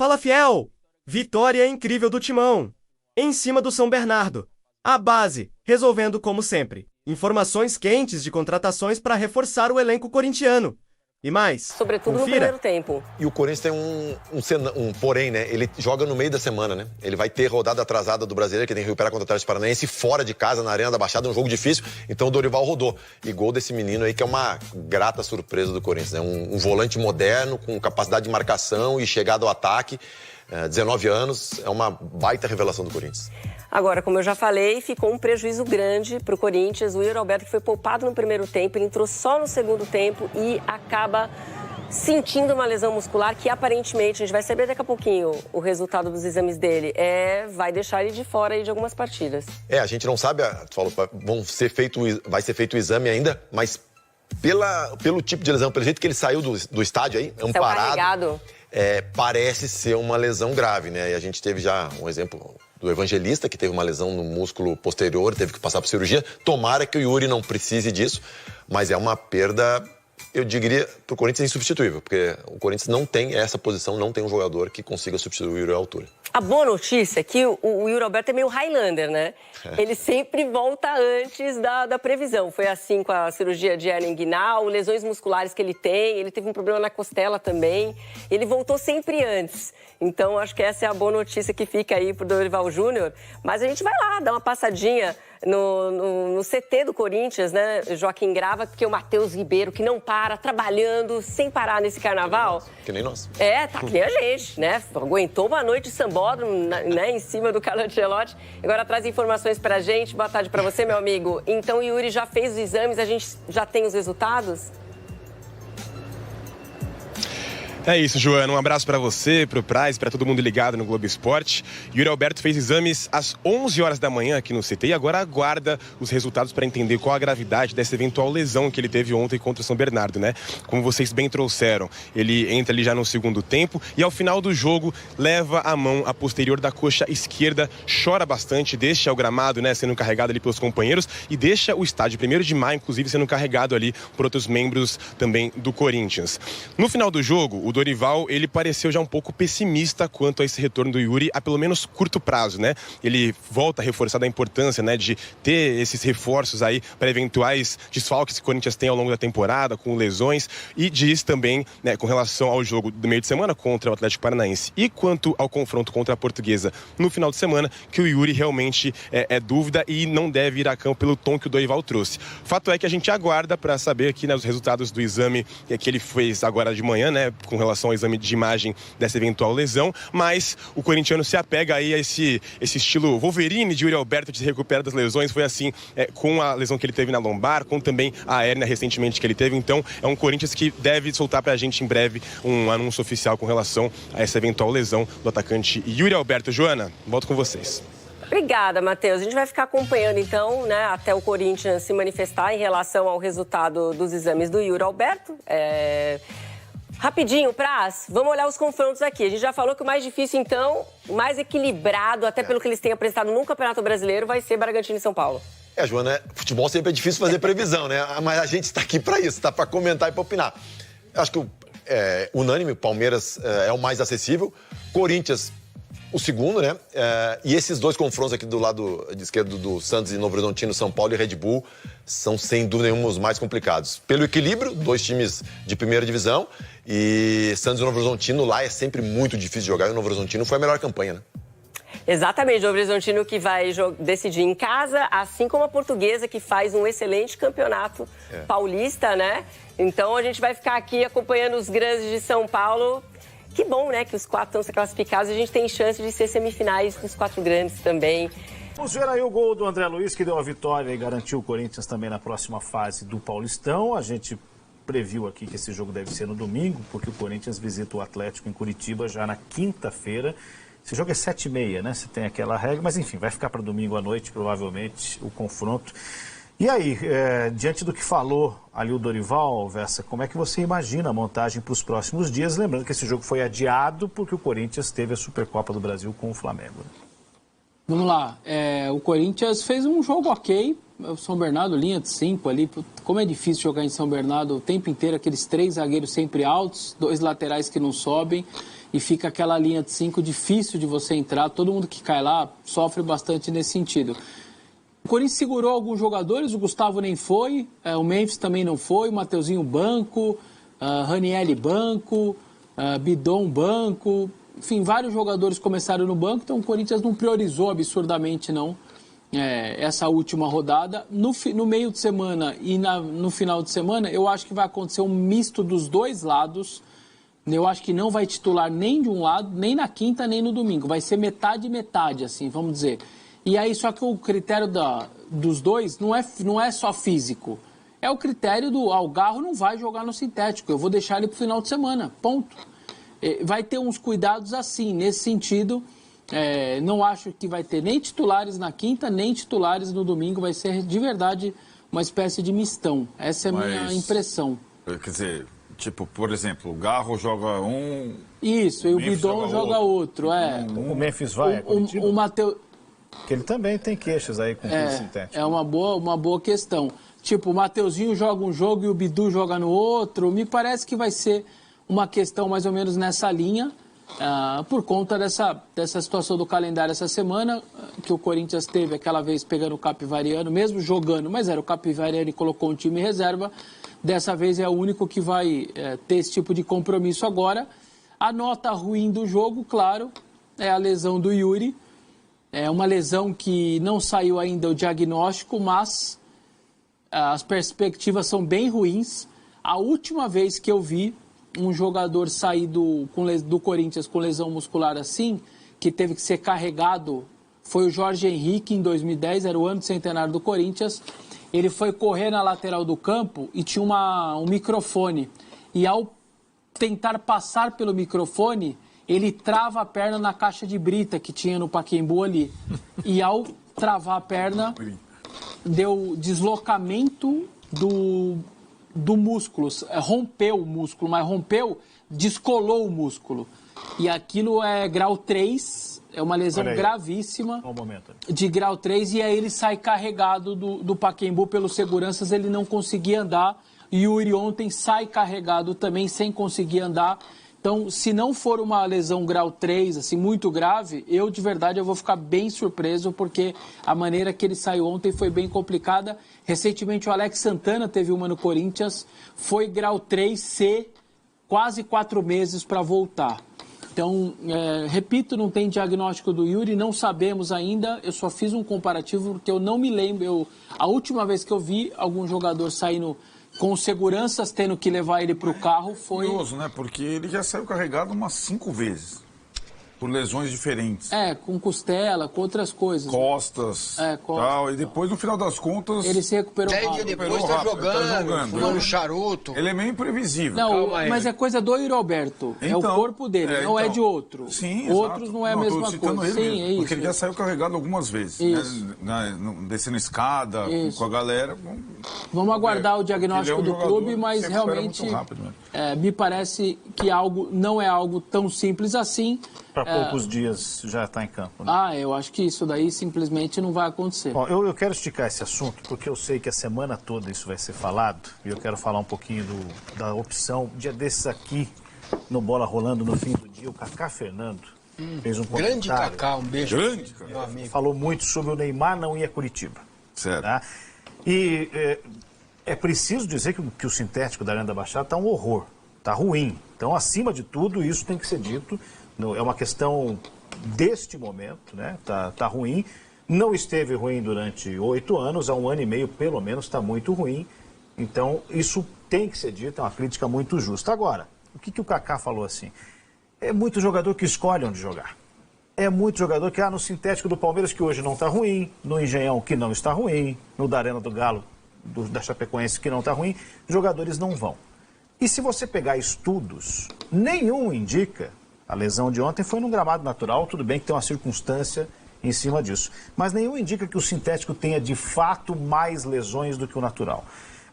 Fala, fiel! Vitória incrível do Timão. Em cima do São Bernardo. A base, resolvendo como sempre. Informações quentes de contratações para reforçar o elenco corintiano. E mais, sobretudo confira. No primeiro tempo. E o Corinthians tem um porém, né? Ele joga no meio da semana, né? Ele vai ter rodada atrasada do Brasileiro, que tem que recuperar contra o Atlético Paranaense, fora de casa, na Arena da Baixada, um jogo difícil. Então o Dorival rodou. E gol desse menino aí, que é uma grata surpresa do Corinthians, né? Um volante moderno, com capacidade de marcação e chegada ao ataque. 19 anos, é uma baita revelação do Corinthians. Agora, como eu já falei, ficou um prejuízo grande para o Corinthians. O Yuri Alberto, que foi poupado no primeiro tempo, ele entrou só no segundo tempo e acaba sentindo uma lesão muscular que, aparentemente, a gente vai saber daqui a pouquinho o resultado dos exames dele, vai deixar ele de fora aí de algumas partidas. A gente não sabe, tu falou, vai ser feito o exame ainda, mas pelo tipo de lesão, pelo jeito que ele saiu do estádio aí, amparado, parece ser uma lesão grave, né? E a gente teve já um exemplo do Evangelista, que teve uma lesão no músculo posterior, teve que passar por cirurgia. Tomara que o Yuri não precise disso, mas é uma perda, eu diria, pro Corinthians insubstituível, porque o Corinthians não tem essa posição, não tem um jogador que consiga substituir o Yuri à altura. A boa notícia é que o Yuri Alberto é meio Highlander, né? Ele sempre volta antes da previsão. Foi assim com a cirurgia de hernia inguinal, lesões musculares que ele tem, ele teve um problema na costela também. Ele voltou sempre antes. Então, acho que essa é a boa notícia que fica aí pro Dorival Júnior. Mas a gente vai lá dar uma passadinha no CT do Corinthians, né? Joaquim Grava, porque o Matheus Ribeiro, que não para, trabalhando sem parar nesse carnaval. Que nem nós. Tá que nem a gente, né? Aguentou uma noite de sambódromo, né? Em cima do Carlo Ancelotti. Agora traz informações pra gente. Boa tarde pra você, meu amigo. Então, o Yuri já fez os exames, a gente já tem os resultados? É isso, Joana. Um abraço para você, para o Praz, para todo mundo ligado no Globo Esporte. Yuri Alberto fez exames às 11 horas da manhã aqui no CT e agora aguarda os resultados para entender qual a gravidade dessa eventual lesão que ele teve ontem contra o São Bernardo, né? Como vocês bem trouxeram, ele entra ali já no segundo tempo e ao final do jogo leva a mão à posterior da coxa esquerda, chora bastante, deixa o gramado, né, sendo carregado ali pelos companheiros e deixa o estádio 1º de maio, inclusive, sendo carregado ali por outros membros também do Corinthians. No final do jogo, o Dorival, ele pareceu já um pouco pessimista quanto a esse retorno do Yuri a pelo menos curto prazo, né? Ele volta a reforçar da importância, né, de ter esses reforços aí para eventuais desfalques que o Corinthians tem ao longo da temporada, com lesões, e diz também, né, com relação ao jogo do meio de semana contra o Atlético Paranaense e quanto ao confronto contra a Portuguesa no final de semana, que o Yuri realmente é dúvida e não deve ir a campo pelo tom que o Dorival trouxe. Fato é que a gente aguarda para saber aqui, né, os resultados do exame que ele fez agora de manhã, né, com relação ao exame de imagem dessa eventual lesão, mas o corintiano se apega aí a esse estilo Wolverine de Yuri Alberto de se recuperar das lesões. Foi assim com a lesão que ele teve na lombar, com também a hérnia recentemente que ele teve. Então é um Corinthians que deve soltar pra gente em breve um anúncio oficial com relação a essa eventual lesão do atacante Yuri Alberto. Joana, volto com vocês. Obrigada, Matheus. A gente vai ficar acompanhando, então, né, até o Corinthians se manifestar em relação ao resultado dos exames do Yuri Alberto. Rapidinho, Praz, vamos olhar os confrontos aqui. A gente já falou que o mais difícil, então, o mais equilibrado, até pelo que eles têm apresentado no Campeonato Brasileiro, vai ser Bragantino e São Paulo. Joana, futebol sempre é difícil fazer previsão, né? Mas a gente está aqui para isso, está para comentar e para opinar. Eu acho que unânime, o Palmeiras é o mais acessível, Corinthians o segundo, né? E esses dois confrontos aqui do lado de esquerdo do Santos e Novo Horizontino, São Paulo e Red Bull, são sem dúvida nenhuma os mais complicados. Pelo equilíbrio, dois times de primeira divisão e Santos e Novo Horizontino lá é sempre muito difícil de jogar e o Novo Horizontino foi a melhor campanha, né? Exatamente, o Novo Horizontino que vai decidir em casa, assim como a Portuguesa, que faz um excelente campeonato paulista, né? Então a gente vai ficar aqui acompanhando os grandes de São Paulo. Que bom, né, que os 4 estão classificados e a gente tem chance de ser semifinais dos 4 grandes também. Vamos ver aí o gol do André Luiz, que deu a vitória e garantiu o Corinthians também na próxima fase do Paulistão. A gente previu aqui que esse jogo deve ser no domingo, porque o Corinthians visita o Atlético em Curitiba já na quinta-feira. Esse jogo é 7h30, né? Você tem aquela regra, mas enfim, vai ficar para domingo à noite, provavelmente, o confronto. E aí, diante do que falou ali o Dorival, Vessa, como é que você imagina a montagem para os próximos dias? Lembrando que esse jogo foi adiado porque o Corinthians teve a Supercopa do Brasil com o Flamengo. Vamos lá, o Corinthians fez um jogo ok, o São Bernardo, linha de 5 ali, como é difícil jogar em São Bernardo o tempo inteiro, aqueles 3 zagueiros sempre altos, 2 laterais que não sobem. e fica aquela linha de 5 difícil de você entrar. Todo mundo que cai lá sofre bastante nesse sentido. O Corinthians segurou alguns jogadores, o Gustavo nem foi, o Memphis também não foi, o Mateuzinho banco, Ranieri banco, Bidon banco, enfim, vários jogadores começaram no banco, então o Corinthians não priorizou absurdamente não essa última rodada. No meio de semana e no final de semana, eu acho que vai acontecer um misto dos dois lados. Eu acho que não vai titular nem de um lado, nem na quinta, nem no domingo. Vai ser metade e metade, assim, vamos dizer. E aí, só que o critério dos dois não é só físico. É o critério o Garro não vai jogar no sintético. Eu vou deixar ele pro final de semana, ponto. Vai ter uns cuidados assim, nesse sentido. Não acho que vai ter nem titulares na quinta, nem titulares no domingo. Vai ser, de verdade, uma espécie de mistão. Essa é a minha impressão. Quer dizer, tipo, por exemplo, o Garro joga um... Isso, e o Bidon joga outro. O Memphis vai, o Mateus... Que ele também tem queixas aí com o sintético. É uma boa questão. Tipo, o Mateuzinho joga um jogo e o Bidu joga no outro. Me parece que vai ser uma questão mais ou menos nessa linha, por conta dessa situação do calendário essa semana, que o Corinthians teve aquela vez pegando o Capivariano, mesmo jogando, mas era o Capivariano e colocou um time em reserva. Dessa vez é o único que vai ter esse tipo de compromisso agora. A nota ruim do jogo, claro, é a lesão do Yuri. É uma lesão que não saiu ainda o diagnóstico, mas as perspectivas são bem ruins. A última vez que eu vi um jogador sair do Corinthians com lesão muscular assim, que teve que ser carregado, foi o Jorge Henrique em 2010, era o ano de centenário do Corinthians. Ele foi correr na lateral do campo e tinha um microfone. E ao tentar passar pelo microfone, ele trava a perna na caixa de brita que tinha no Pacaembu ali. E ao travar a perna, deu deslocamento do músculo. Rompeu o músculo, mas descolou o músculo. E aquilo é grau 3, é uma lesão gravíssima de grau 3. E aí ele sai carregado do Pacaembu pelos seguranças, ele não conseguia andar. E o Yuri ontem sai carregado também, sem conseguir andar. Então, se não for uma lesão grau 3, assim, muito grave, de verdade, eu vou ficar bem surpreso, porque a maneira que ele saiu ontem foi bem complicada. Recentemente, o Alex Santana teve uma no Corinthians, foi grau 3C, quase 4 meses para voltar. Então, repito, não tem diagnóstico do Yuri, não sabemos ainda, eu só fiz um comparativo, porque eu não me lembro, a última vez que eu vi algum jogador saindo com seguranças tendo que levar ele para o carro foi... Curioso, né? Porque ele já saiu carregado umas 5 vezes, por lesões diferentes. Com costela, com outras coisas. Costas, tal, e depois, no final das contas... Ele se recuperou 10 dias depois tá jogando, fumando charuto. Ele é meio imprevisível. Não, mas é coisa do Yuri Alberto. Então, é o corpo dele, não é de outro. Sim, outros não é a mesma coisa. Ele sim, mesmo, é isso. Porque ele já saiu carregado algumas vezes. Né? Descendo escada, com a galera. Vamos aguardar o diagnóstico do clube, mas realmente me parece que não é algo tão simples assim. Para poucos dias já está em campo. Né? Eu acho que isso daí simplesmente não vai acontecer. Bom, eu quero esticar esse assunto, porque eu sei que a semana toda isso vai ser falado, e eu quero falar um pouquinho da opção. Um dia desses aqui, no Bola Rolando, no fim do dia, o Kaká Fernando fez um comentário. Grande Kaká, um beijo. Grande, meu amigo. Falou muito sobre o Neymar não ir a Curitiba. Certo. Tá? E é preciso dizer que o sintético da Arena da Baixada está um horror, está ruim. Então, acima de tudo, isso tem que ser dito. É uma questão deste momento, né? Tá ruim. Não esteve ruim durante 8 anos, há 1 ano e meio, pelo menos, está muito ruim. Então, isso tem que ser dito, é uma crítica muito justa. Agora, o que o Kaká falou assim? É muito jogador que escolhe onde jogar. É muito jogador que, no sintético do Palmeiras, que hoje não está ruim, no Engenhão, que não está ruim, no da Arena do Galo, da Chapecoense, que não está ruim, jogadores não vão. E se você pegar estudos, nenhum indica... A lesão de ontem foi num gramado natural, tudo bem que tem uma circunstância em cima disso. Mas nenhum indica que o sintético tenha de fato mais lesões do que o natural.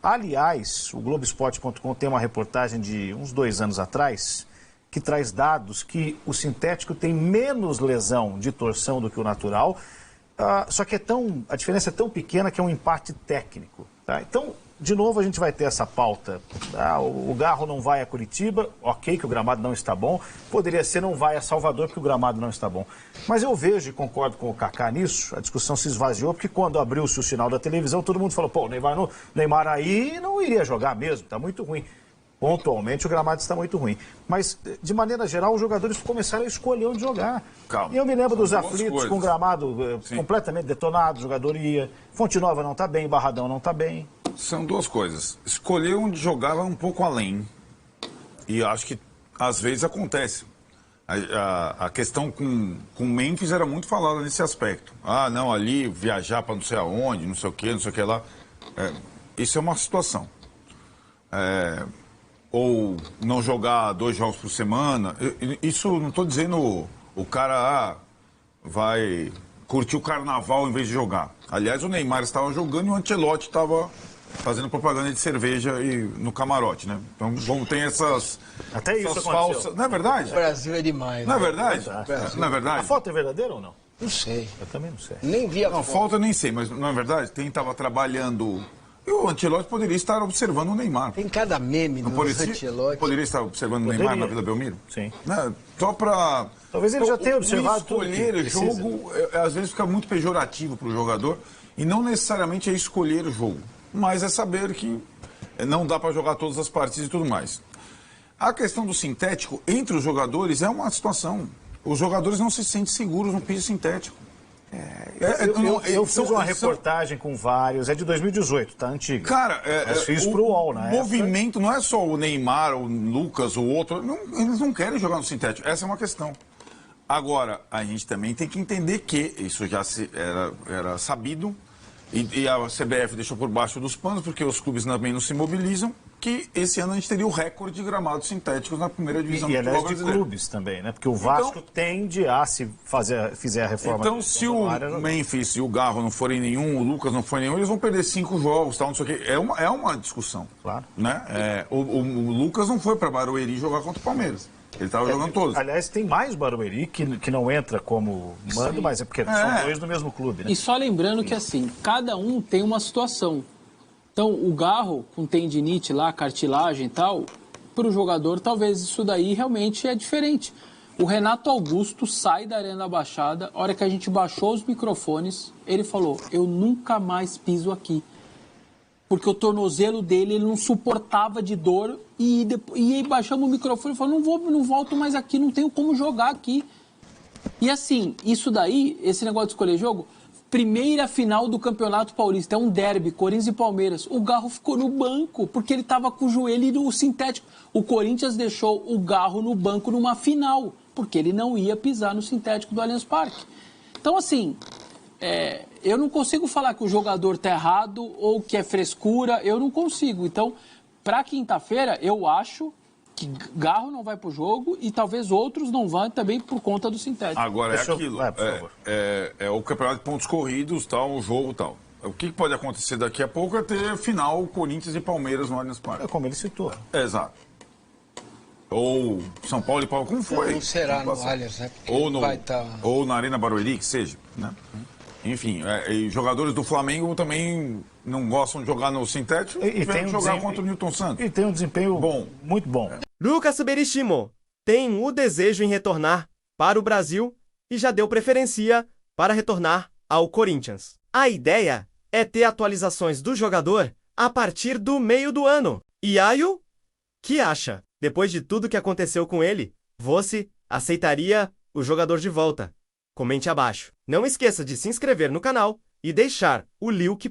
Aliás, o Globoesporte.com tem uma reportagem de uns 2 anos atrás que traz dados que o sintético tem menos lesão de torção do que o natural, só que a diferença é tão pequena que é um empate técnico. Tá? Então, de novo a gente vai ter essa pauta. O Garro não vai a Curitiba, ok que o gramado não está bom. Poderia ser não vai a Salvador porque o gramado não está bom. Mas eu vejo e concordo com o Kaká nisso, a discussão se esvaziou, porque quando abriu-se o sinal da televisão, todo mundo falou, pô, o Neymar aí não iria jogar mesmo, está muito ruim. Pontualmente o gramado está muito ruim. Mas, de maneira geral, os jogadores começaram a escolher onde jogar. Calma. E eu me lembro dos aflitos com o gramado completamente detonado, o jogador ia. Fonte Nova não está bem, Barradão não está bem. São duas coisas. Escolher onde jogar vai um pouco além. E acho que, às vezes, acontece. A questão com o Memphis era muito falada nesse aspecto. Ah, não, ali, viajar para não sei aonde, não sei o que, não sei o que lá. Isso é uma situação. Ou não jogar 2 jogos por semana. Isso não estou dizendo o cara vai curtir o carnaval em vez de jogar. Aliás, o Neymar estava jogando e o Ancelotti estava fazendo propaganda de cerveja no camarote, né? Então vamos ter essas falsas. Não é verdade? O Brasil é demais. Não é verdade? Não é verdade? A foto é verdadeira ou não? Não sei. Eu também não sei. Nem vi a foto. Falta eu nem sei, mas não é verdade? Quem estava trabalhando... E o Ancelotti poderia estar observando o Neymar. Tem cada meme do Ancelotti. Poderia estar observando o Neymar na Vila Belmiro? Sim. Né? Só para... Talvez ele já tenha observado tudo. Escolher o jogo, às vezes, fica muito pejorativo para o jogador. E não necessariamente é escolher o jogo. Mas é saber que não dá para jogar todas as partidas e tudo mais. A questão do sintético entre os jogadores é uma situação. Os jogadores não se sentem seguros no piso sintético. Eu fiz uma reportagem com vários, é de 2018, tá antiga. Cara, mas fiz pro UOL na época. O movimento não é só o Neymar, o Lucas, o outro, eles não querem jogar no sintético, essa é uma questão. Agora, a gente também tem que entender que isso já era sabido, e a CBF deixou por baixo dos panos, porque os clubes também não se mobilizam, que esse ano a gente teria o recorde de gramados sintéticos na primeira divisão do futebol brasileiro. De clubes também, né? Porque o Vasco tende a, se fizer a reforma... Então, se o Memphis e o Garro não forem nenhum, o Lucas não for nenhum, eles vão perder 5 jogos, tal, não sei o quê. É uma discussão. Claro. Né? O Lucas não foi para Barueri jogar contra o Palmeiras. Ele estava jogando todos. Aliás, tem mais Barueri que não entra como mando, mas é porque são 2 do mesmo clube, né? E só lembrando que, assim, cada um tem uma situação. Então, o Garro, com tendinite lá, cartilagem e tal, para o jogador, talvez isso daí realmente é diferente. O Renato Augusto sai da Arena da Baixada, a hora que a gente baixou os microfones, ele falou, eu nunca mais piso aqui. Porque o tornozelo dele, ele não suportava de dor, e aí baixamos o microfone e falou, não volto mais aqui, não tenho como jogar aqui. E assim, isso daí, esse negócio de escolher jogo, primeira final do Campeonato Paulista, é um derby, Corinthians e Palmeiras. O Garro ficou no banco, porque ele estava com o joelho no sintético. O Corinthians deixou o Garro no banco numa final, porque ele não ia pisar no sintético do Allianz Parque. Então, assim, eu não consigo falar que o jogador está errado ou que é frescura, eu não consigo. Então, para quinta-feira, eu acho que Garro não vai para o jogo e talvez outros não vão também por conta do sintético. Agora é aquilo, é o campeonato de pontos corridos, tal, o jogo tal. O que pode acontecer daqui a pouco é ter final Corinthians e Palmeiras no Allianz Parque. É como ele citou. Exato. Ou São Paulo e Palmeiras, como foi? Não será no Allianz, né? Ou na Arena Barueri, que seja, né? Enfim, e jogadores do Flamengo também não gostam de jogar no sintético e tem jogar contra o Newton Santos. E tem um desempenho muito bom. Lucas Superestimo tem o desejo em retornar para o Brasil e já deu preferência para retornar ao Corinthians. A ideia é ter atualizações do jogador a partir do meio do ano. E Aio, que acha? Depois de tudo que aconteceu com ele, você aceitaria o jogador de volta? Comente abaixo. Não esqueça de se inscrever no canal e deixar o like